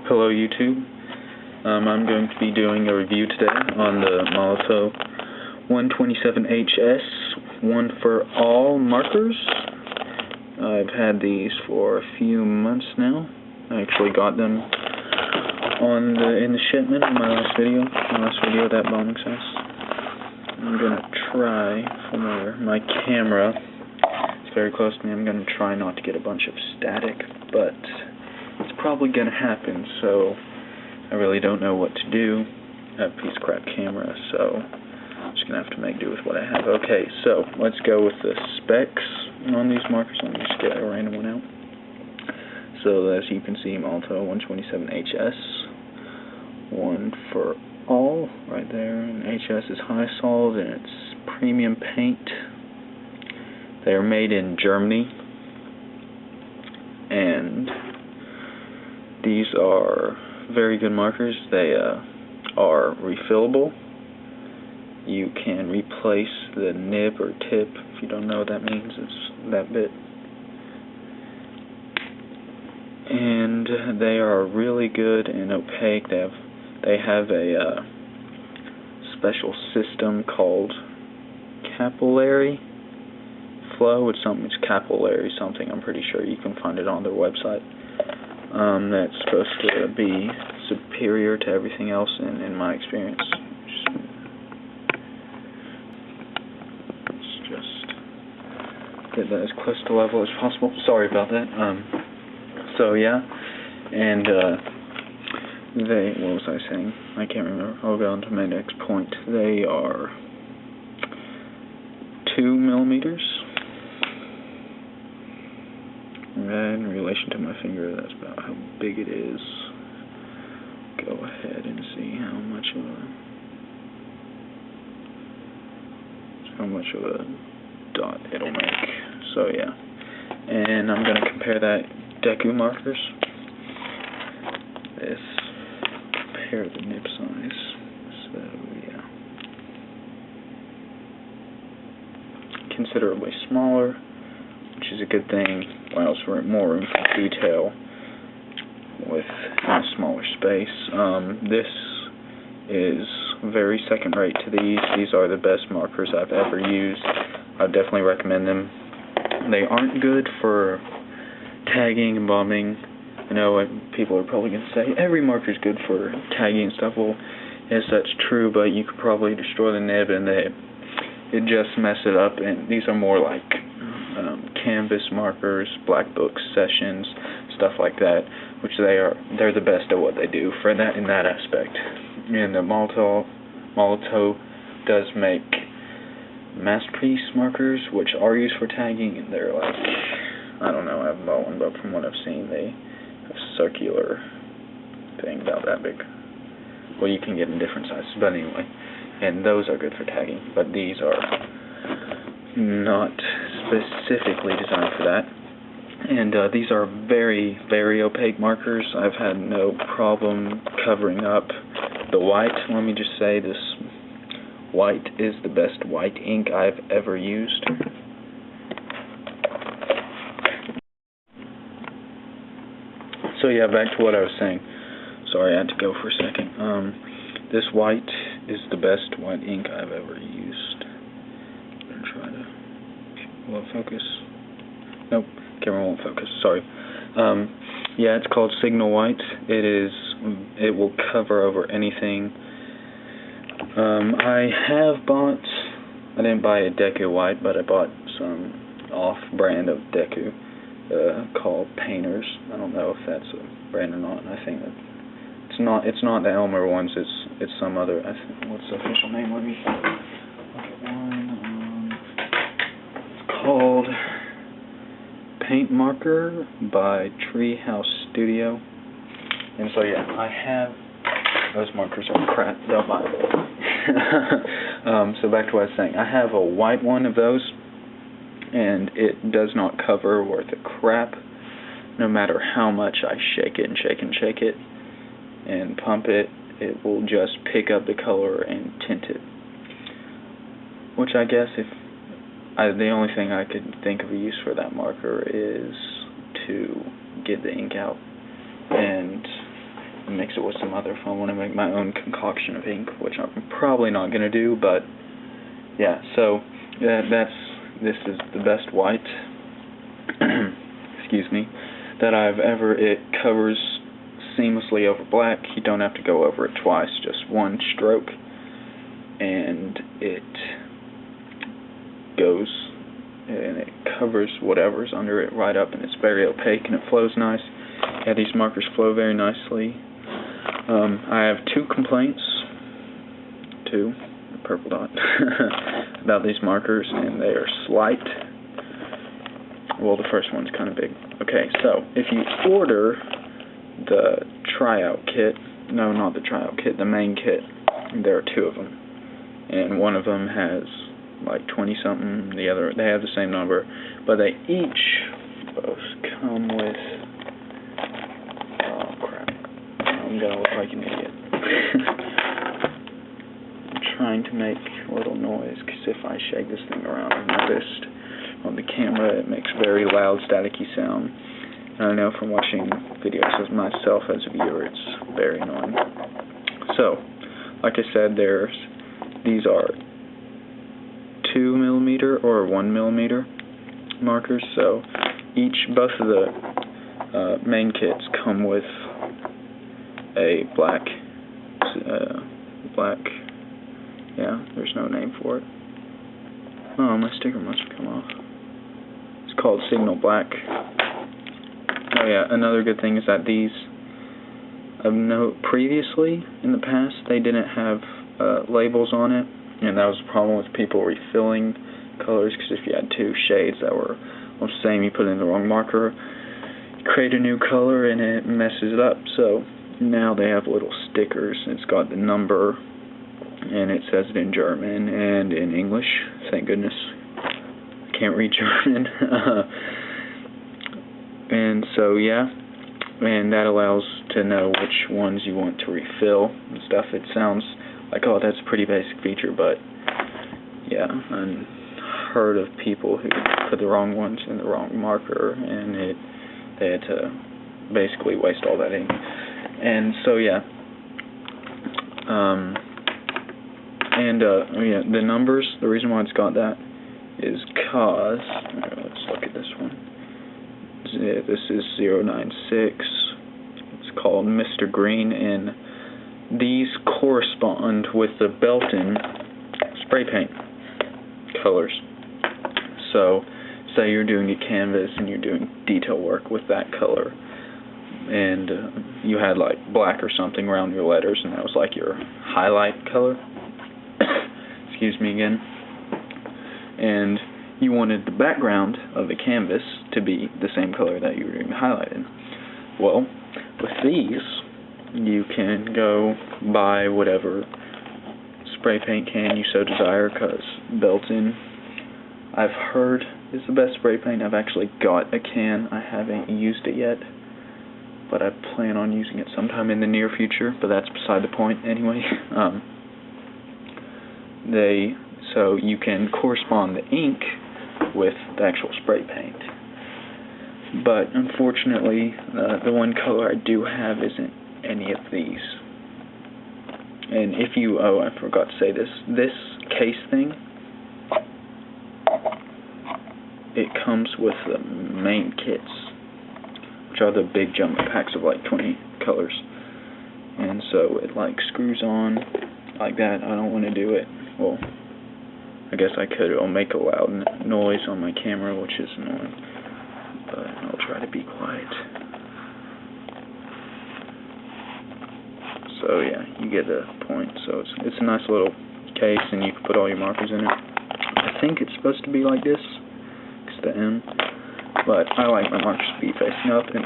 Hello YouTube. I'm going to be doing a review today on the Molotow 127HS One for All markers. I've had these for a few months now. I actually got them in the shipment in my last video. That bombing size. I'm gonna try from where my camera is very close to me. I'm gonna try not to get a bunch of static, but it's probably gonna happen, so I really don't know what to do. I have a piece of crap camera, so I'm just gonna have to make do with what I have. Okay, so let's go with the specs on these markers. Let me just get a random one out. So as you can see, Molotow 127HS, One for All, right there, and HS is high solid and it's premium paint. They are made in Germany, and these are very good markers. They are refillable. You can replace the nib or tip. If you don't know what that means, it's that bit. And they are really good and opaque. They have a special system called capillary flow. It's capillary something. I'm pretty sure you can find it on their website. That's supposed to be superior to everything else in my experience. Let's just get that as close to level as possible. Sorry about that. So yeah, and what was I saying? I can't remember. I'll go on to my next point. They are 2 millimeters. In relation to my finger, that's about how big it is. Go ahead and see how much of a dot it'll make. So yeah, and I'm gonna compare that Deku markers. Compare the nib size. So yeah, considerably smaller, which is a good thing. Allows for more room for detail with a smaller space. This is very second rate to these. These are the best markers I've ever used. I would definitely recommend them. They aren't good for tagging and bombing. I know people are probably going to say every marker is good for tagging and stuff. Well, yes, that's true, but you could probably destroy the nib and it just mess it up. And these are more like canvas markers, black book sessions, stuff like that, which they're the best at what they do for that in that aspect. And the Molotow does make masterpiece markers, which are used for tagging, and they're like, I don't know, I haven't bought one, but from what I've seen, they have a circular thing about that big. Well, you can get in different sizes, but anyway, and those are good for tagging, but these are not specifically designed for that. And these are very, very opaque markers. I've had no problem covering up the white. Let me just say this white is the best white ink I've ever used. So yeah, back to what I was saying. Sorry, I had to go for a second. This white is the best white ink I've ever used. I'm gonna try to focus. Nope, camera won't focus. Sorry. Yeah, it's called Signal White. It will cover over anything. I didn't buy a Deku White, but I bought some off-brand of Deku called Painters. I don't know if that's a brand or not. And I think that it's not the Elmer ones. It's some other. I think, what's the official name? Let me look at one. It's called Paint Marker by Treehouse Studio. And so yeah, I have those markers are crap. Don't buy them. So back to what I was saying. I have a white one of those, and it does not cover worth a crap. No matter how much I shake it and shake and shake it and pump it, it will just pick up the color and tint it. Which I guess the only thing I could think of a use for that marker is to get the ink out. And and mix it with some other if I want to make my own concoction of ink, which I'm probably not going to do, but yeah, so this is the best white, excuse me, that I've ever. It covers seamlessly over black. You don't have to go over it twice, just one stroke, and it goes and it covers whatever's under it right up, and it's very opaque and it flows nice. Yeah, these markers flow very nicely. I have two complaints, purple dot, about these markers, and they are slight. Well, the first one's kind of big. Okay, so if you order the tryout kit, no, not the tryout kit, the main kit, there are two of them, and one of them has like 20-something, the other, they have the same number, but they each both come with, oh crap, I'm gonna look like an idiot. I'm trying to make a little noise, because if I shake this thing around, I've noticed on the camera it makes very loud, staticky sound, and I know from watching videos of myself as a viewer, it's very annoying. So, like I said, these are 2mm or 1mm markers, so both of the main kits come with a black, yeah, there's no name for it. Oh, my sticker must have come off. It's called Signal Black. Oh yeah, another good thing is that these, of note, previously, in the past, they didn't have labels on it, and that was a problem with people refilling colors, because if you had two shades that were almost the same, you put in the wrong marker, create a new color, and it messes it up. So now they have little stickers, and it's got the number, and it says it in German and in English. Thank goodness. I can't read German. And so, yeah, and that allows to know which ones you want to refill and stuff. It sounds like, oh, that's a pretty basic feature, but yeah, I've heard of people who put the wrong ones in the wrong marker, and they had to basically waste all that ink. And so, yeah, yeah, the numbers, the reason why it's got that is because, let's look at this one. This is 096. It's called Mr. Green, and these correspond with the Belton spray paint colors. So, say you're doing a canvas and you're doing detail work with that color, and you had like black or something around your letters, and that was like your highlight color. Excuse me again. And you wanted the background of the canvas to be the same color that you were doing the highlight in. Well, with these, you can go buy whatever spray paint can you so desire, because Belton, I've heard, is the best spray paint. I've actually got a can. I haven't used it yet, but I plan on using it sometime in the near future, but that's beside the point anyway. So you can correspond the ink with the actual spray paint. But unfortunately, the one color I do have isn't any of these. And if you, oh, I forgot to say this case thing, it comes with the main kits, which are the big jumbo packs of like 20 colors. And so it like screws on like that. I don't want to do it. Well, I guess I could. It'll make a loud noise on my camera, which is annoying, but I'll try to be quiet. So yeah, you get the point. So it's a nice little case, and you can put all your markers in it. I think it's supposed to be like this, it's the M, but I like my markers to be facing up, and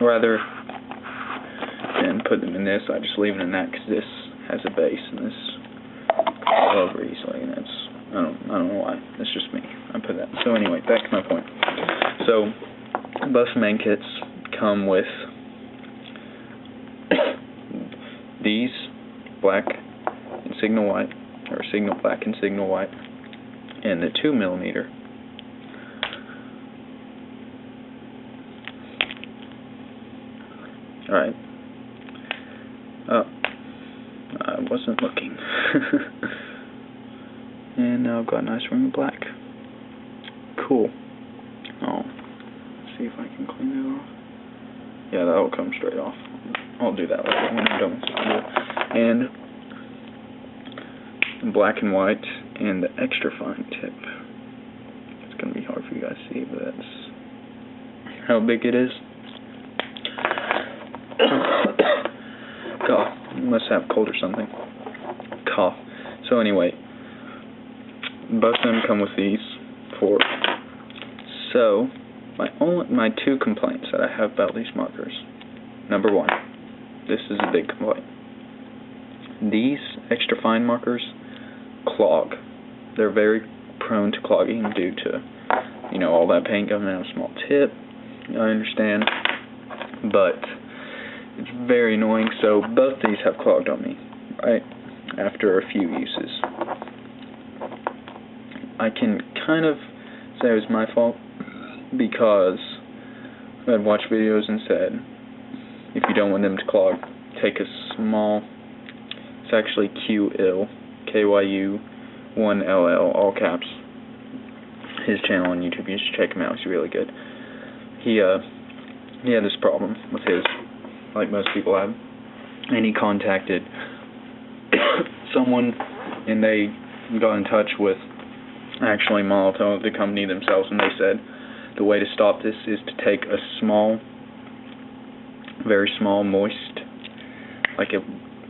rather than put them in this, I just leave it in that, because this has a base, and this goes over easily, and it's, I don't know why, it's just me, I put that. So anyway, back to my point. So, both main kits come with these, black and signal white, or signal black and signal white, and the 2mm. Alright, wasn't looking. And now I've got a nice ring of black. Cool. Oh, let's see if I can clean it off. Yeah, that'll come straight off. I'll do that later when I'm done with this video. And black and white and the extra fine tip. It's going to be hard for you guys to see, but that's how big it is. Cough. You must have cold or something. Cough. So anyway, both of them come with these four. So my two complaints that I have about these markers. Number one, this is a big complaint. These extra fine markers clog. They're very prone to clogging due to, all that paint coming out of a small tip. I understand, but it's very annoying. So both these have clogged on me, right, after a few uses. I can kind of say it was my fault because I'd watched videos and said if you don't want them to clog, take a small, it's actually Q-IL, KYU1LL, all caps. His channel on YouTube, you should check him out, he's really good. He had this problem with his, like most people have, and he contacted someone, and they got in touch with actually Molotow, the company themselves, and they said the way to stop this is to take a small, very small, moist, like a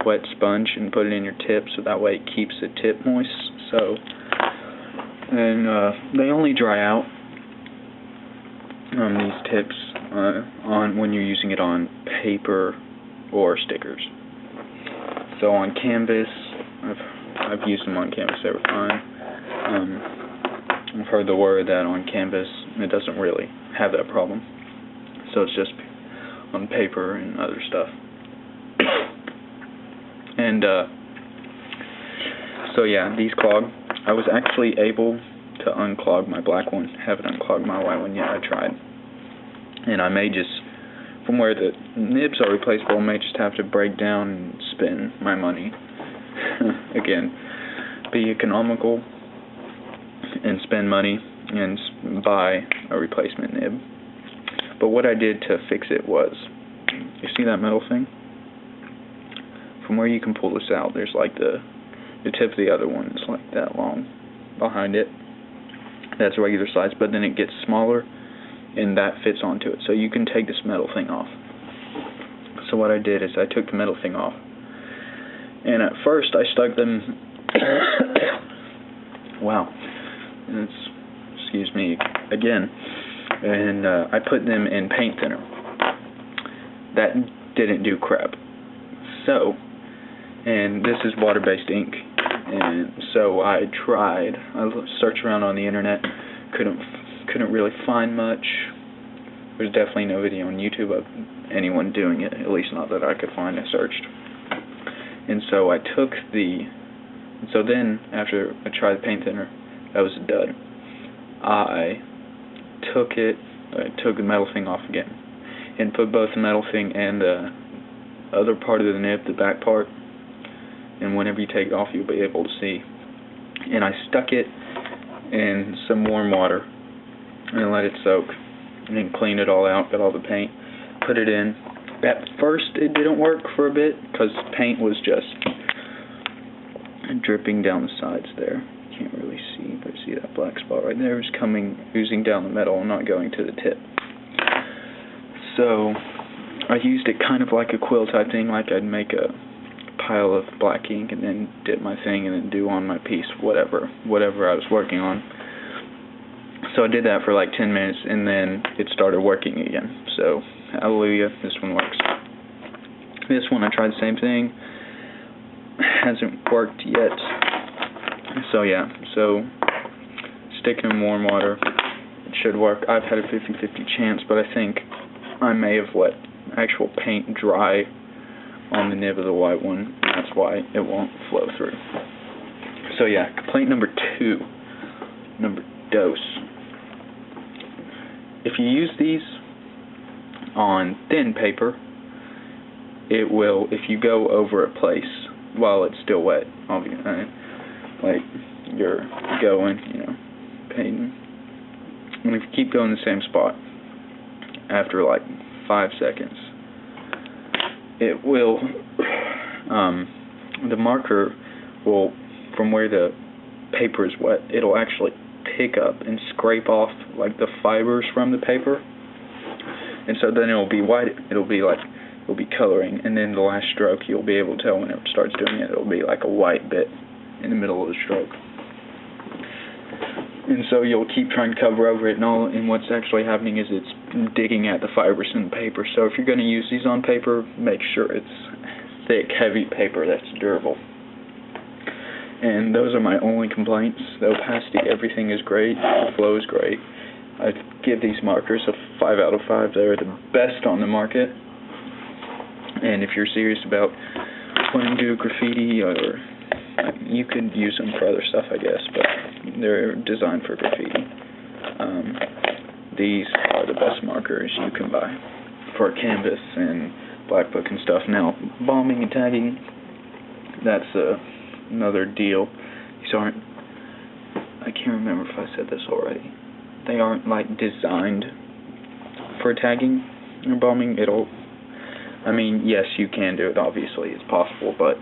wet sponge, and put it in your tip, so that way it keeps the tip moist. So, and they only dry out these tips on when you're using it on paper or stickers. So on canvas, I've used them on canvas, they were fine. I've heard the word that on canvas it doesn't really have that problem, so it's just on paper and other stuff. And so yeah, these clog. I was actually able to unclog my black one, haven't unclogged my white one yet. I tried, and I may just, from where the nibs are replaceable, I may just have to break down and spend my money again, be economical and spend money and buy a replacement nib. But what I did to fix it was, you see that metal thing? From where you can pull this out, there's like the tip of the other one is like that long behind it. That's regular size, but then it gets smaller and that fits onto it. So you can take this metal thing off. So what I did is I took the metal thing off, and at first I stuck them wow, excuse me again, and I put them in paint thinner. That didn't do crap. So, and this is water-based ink, and so I tried. I searched around on the internet, couldn't really find much. There's definitely no video on YouTube of anyone doing it, at least not that I could find. I searched, and so I took so then after I tried the paint thinner, that was a dud. I took the metal thing off again, and put both the metal thing and the other part of the nib, the back part, and whenever you take it off you'll be able to see. And I stuck it in some warm water and let it soak, and then cleaned it all out, got all the paint, put it in. At first it didn't work for a bit because paint was just dripping down the sides there. Can't really see, but see that black spot right there is oozing down the metal and not going to the tip. So I used it kind of like a quill type thing, like I'd make a pile of black ink and then dip my thing and then do on my piece whatever I was working on. So I did that for like 10 minutes and then it started working again. So hallelujah, this one works. This one I tried the same thing, hasn't worked yet. So yeah, so stick it in warm water, it should work. I've had a 50-50 chance, but I think I may have let actual paint dry on the nib of the white one, and that's why it won't flow through. So yeah, complaint number dose. If you use these on thin paper, it will, if you go over a place while it's still wet, obviously. Like, you're going, painting. And if you keep going the same spot, after like 5 seconds, it will, the marker will, from where the paper is wet, it'll actually pick up and scrape off like the fibers from the paper, and so then it'll be white. It'll be coloring, and then the last stroke, you'll be able to tell when it starts doing it. It'll be like a white bit in the middle of the stroke, and so you'll keep trying to cover over it, and what's actually happening is it's digging at the fibers in the paper. So if you're going to use these on paper, make sure it's thick, heavy paper that's durable. And those are my only complaints. The opacity, everything is great. The flow is great. I give these markers a 5 out of 5. They're the best on the market. And if you're serious about wanting to do graffiti, or you could use them for other stuff, I guess, but they're designed for graffiti. These are the best markers you can buy for canvas and black book and stuff. Now, bombing and tagging, that's another deal. These aren't, I can't remember if I said this already, they aren't like designed for tagging or bombing. I mean, yes, you can do it, obviously, it's possible, but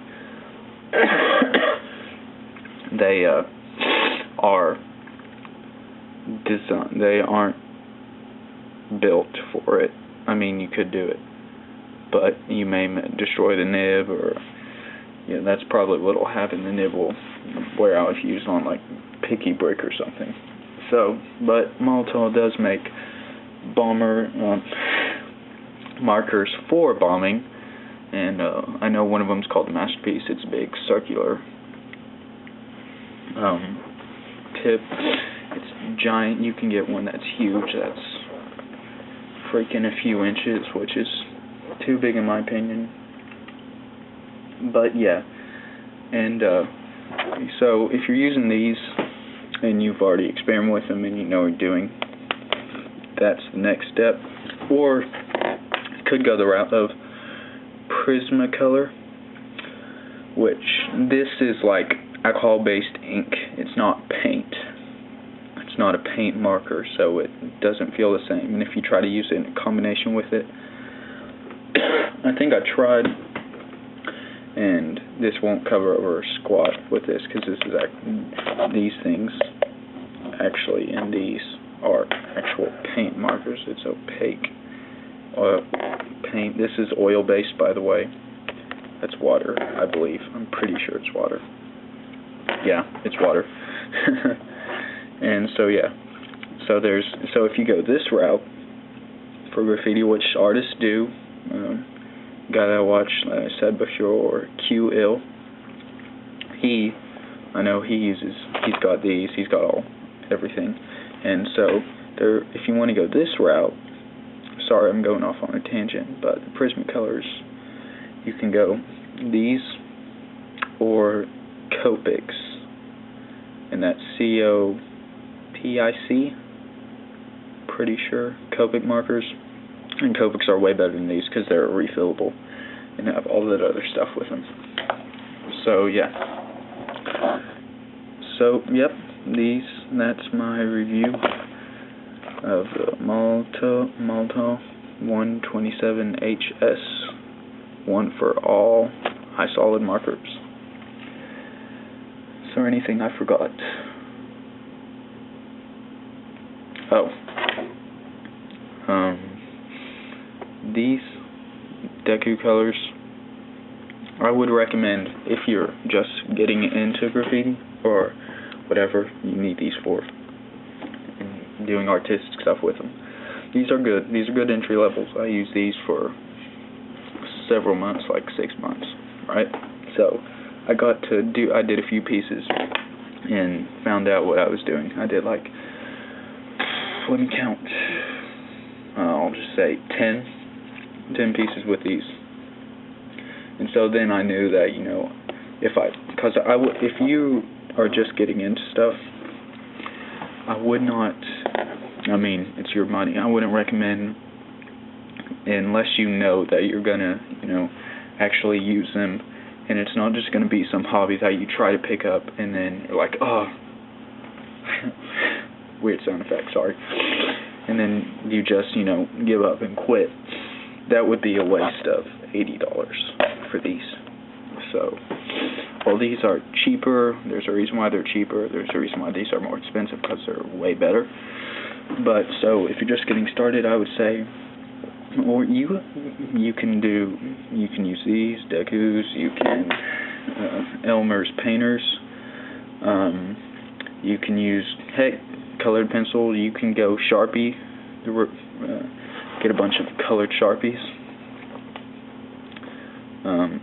they aren't built for it. I mean, you could do it, but you may destroy the nib, or that's probably what'll happen. The nib will wear out if you use it on like picky brick or something. So, but Molotow does make bomber markers for bombing, and I know one of them is called the Masterpiece. It's a big circular tip. It's giant. You can get one that's huge. That's freaking a few inches, which is too big in my opinion. But yeah, and so if you're using these and you've already experimented with them and you know what you're doing, that's the next step. Or you could go the route of Prismacolor, which this is like alcohol-based ink. It's not paint. It's not a paint marker, so it doesn't feel the same. And if you try to use it in combination with it, I think I tried, and this won't cover over squat with this, because this is these things actually, and these are actual paint markers. It's opaque oil paint. This is oil based, by the way. That's water, I believe. I'm pretty sure it's water. Yeah, it's water. And so yeah, so if you go this route for graffiti, which artists do, guy that I watch, like I said before, Q-Ill, I know he's got these, he's got everything, and so if you want to go this route, sorry I'm going off on a tangent, but the Prismacolors, you can go these or Copics, and that's C-O-P-I-C, pretty sure, Copic markers. And Copics are way better than these because they're refillable and have all that other stuff with them. So yeah. So yep, that's my review of the Molotow 127HS, one for all high solid markers. Is there anything I forgot? Oh. These Deku colors, I would recommend if you're just getting into graffiti or whatever you need these for, and doing artistic stuff with them. These are good. These are good entry levels. I use these for several months, like 6 months, right? So I did a few pieces and found out what I was doing. I did like, let me count, I'll just say 10 pieces with these. And so then I knew that, if you are just getting into stuff, I would not, it's your money, I wouldn't recommend, unless you know that you're gonna, actually use them and it's not just going to be some hobby that you try to pick up and then you're like, oh, weird sound effect, sorry, and then you just, you know, give up and quit. That would be a waste of $80 for these. So, well, these are cheaper. There's a reason why they're cheaper. There's a reason why these are more expensive, because they're way better. But, so, if you're just getting started, I would say, or you can use these, Dekus, you can, Elmer's painters, you can use, colored pencil, you can go Sharpie, get a bunch of colored Sharpies.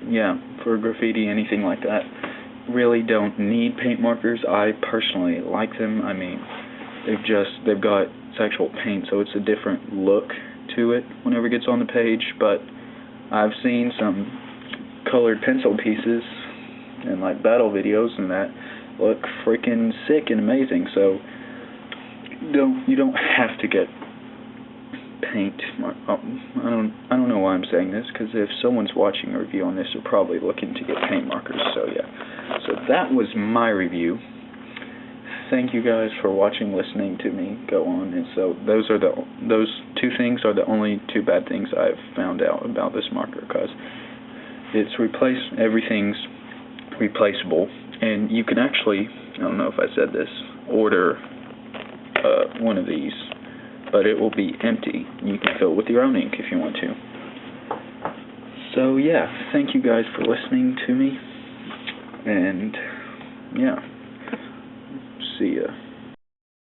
Yeah, for graffiti, anything like that. Really don't need paint markers. I personally like them. I mean, they've got it's actual paint, so it's a different look to it whenever it gets on the page. But I've seen some colored pencil pieces and like battle videos and that look freaking sick and amazing. So you don't have to get paint. I don't know why I'm saying this, because if someone's watching a review on this, they're probably looking to get paint markers. So yeah, so that was my review. Thank you guys for watching, listening to me go on. And so those two things are the only two bad things I've found out about this marker, because everything's replaceable, and you can actually, I don't know if I said this, order one of these, but it will be empty. You can fill it with your own ink if you want to. So yeah, thank you guys for listening to me, and yeah, see ya.